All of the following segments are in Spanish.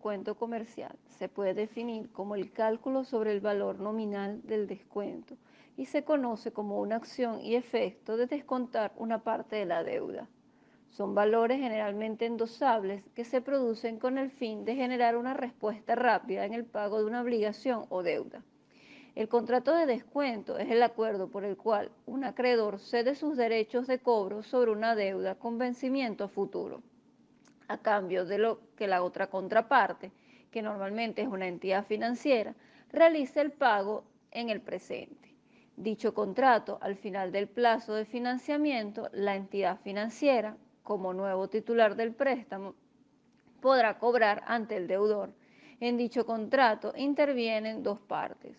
descuento comercial se puede definir como el cálculo sobre el valor nominal del descuento y se conoce como una acción y efecto de descontar una parte de la deuda. Son valores generalmente endosables que se producen con el fin de generar una respuesta rápida en el pago de una obligación o deuda. El contrato de descuento es el acuerdo por el cual un acreedor cede sus derechos de cobro sobre una deuda con vencimiento futuro, a cambio de lo que la otra contraparte, que normalmente es una entidad financiera, realice el pago en el presente. Dicho contrato, al final del plazo de financiamiento, la entidad financiera, como nuevo titular del préstamo, podrá cobrar ante el deudor. En dicho contrato intervienen dos partes: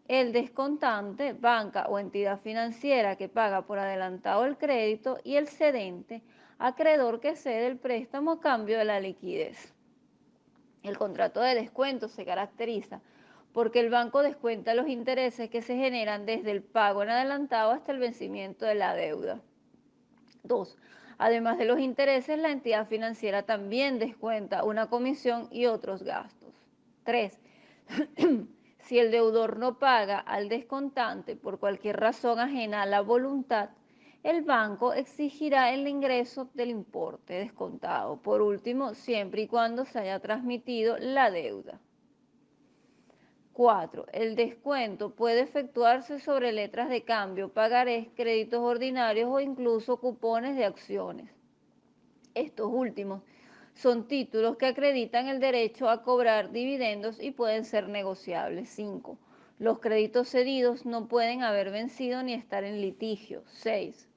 el descontante, banca o entidad financiera que paga por adelantado el crédito, y el cedente, acreedor que cede el préstamo a cambio de la liquidez. El contrato de descuento se caracteriza porque el banco descuenta los intereses que se generan desde el pago en adelantado hasta el vencimiento de la deuda. 2. Además de los intereses, la entidad financiera también descuenta una comisión y otros gastos. 3. Si el deudor no paga al descontante por cualquier razón ajena a la voluntad, el banco exigirá el ingreso del importe descontado. Por último, siempre y cuando se haya transmitido la deuda. 4. El descuento puede efectuarse sobre letras de cambio, pagarés, créditos ordinarios o incluso cupones de acciones. Estos últimos son títulos que acreditan el derecho a cobrar dividendos y pueden ser negociables. 5. Los créditos cedidos no pueden haber vencido ni estar en litigio. 6.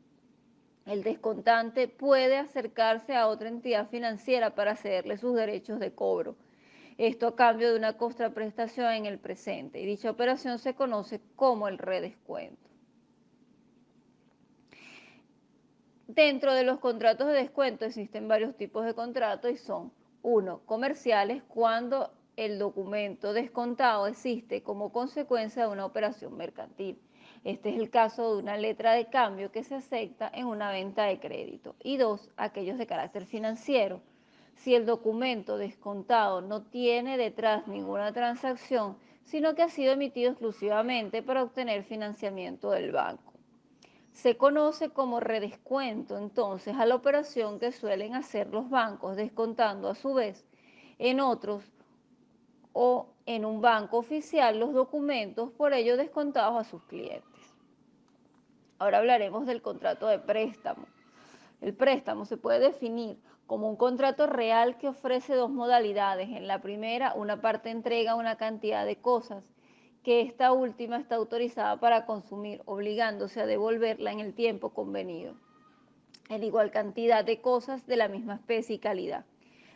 El descontante puede acercarse a otra entidad financiera para cederle sus derechos de cobro. Esto a cambio de una contraprestación en el presente, y dicha operación se conoce como el redescuento. Dentro de los contratos de descuento existen varios tipos de contratos y son: 1. Comerciales, cuando el documento descontado existe como consecuencia de una operación mercantil. Este es el caso de una letra de cambio que se acepta en una venta de crédito. Y 2. Aquellos de carácter financiero. Si el documento descontado no tiene detrás ninguna transacción, sino que ha sido emitido exclusivamente para obtener financiamiento del banco. Se conoce como redescuento entonces a la operación que suelen hacer los bancos, descontando a su vez en otros o en un banco oficial los documentos por ello descontados a sus clientes. Ahora hablaremos del contrato de préstamo. El préstamo se puede definir como un contrato real que ofrece dos modalidades. En la primera, una parte entrega una cantidad de cosas que esta última está autorizada para consumir, obligándose a devolverla en el tiempo convenido, en igual cantidad de cosas de la misma especie y calidad.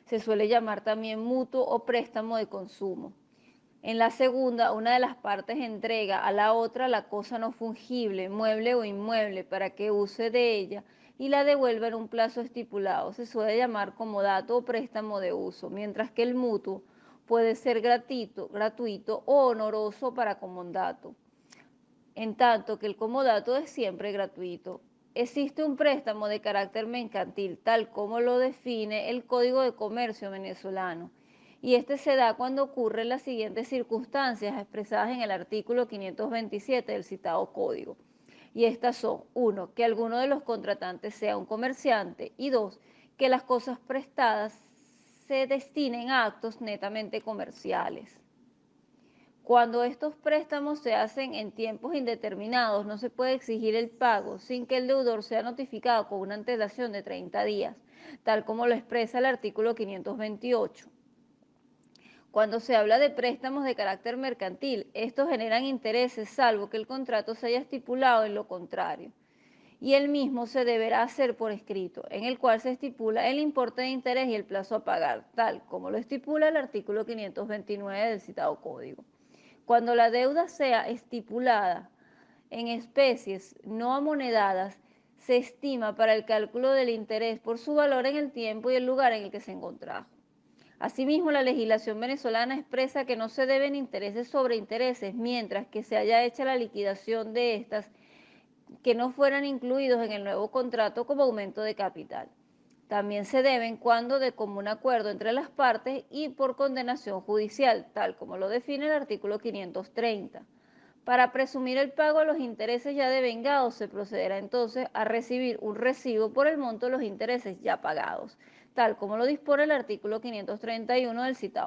Se suele llamar también mutuo o préstamo de consumo. En la segunda, una de las partes entrega a la otra la cosa no fungible, mueble o inmueble, para que use de ella y la devuelva en un plazo estipulado. Se suele llamar comodato o préstamo de uso, mientras que el mutuo puede ser gratuito o honoroso para comodato, en tanto que el comodato es siempre gratuito. Existe un préstamo de carácter mercantil, tal como lo define el Código de Comercio venezolano, y este se da cuando ocurren las siguientes circunstancias expresadas en el artículo 527 del citado código. Y estas son: 1. Que alguno de los contratantes sea un comerciante, y 2. Que las cosas prestadas se destinen a actos netamente comerciales. Cuando estos préstamos se hacen en tiempos indeterminados, no se puede exigir el pago sin que el deudor sea notificado con una antelación de 30 días, tal como lo expresa el artículo 528. Cuando se habla de préstamos de carácter mercantil, estos generan intereses salvo que el contrato se haya estipulado en lo contrario, y el mismo se deberá hacer por escrito, en el cual se estipula el importe de interés y el plazo a pagar, tal como lo estipula el artículo 529 del citado código. Cuando la deuda sea estipulada en especies no amonedadas, se estima para el cálculo del interés por su valor en el tiempo y el lugar en el que se encontrajo. Asimismo, la legislación venezolana expresa que no se deben intereses sobre intereses mientras que se haya hecho la liquidación de estas que no fueran incluidos en el nuevo contrato como aumento de capital. También se deben cuando de común acuerdo entre las partes y por condenación judicial, tal como lo define el artículo 530. Para presumir el pago de los intereses ya devengados, se procederá entonces a recibir un recibo por el monto de los intereses ya pagados, tal como lo dispone el artículo 531 del citado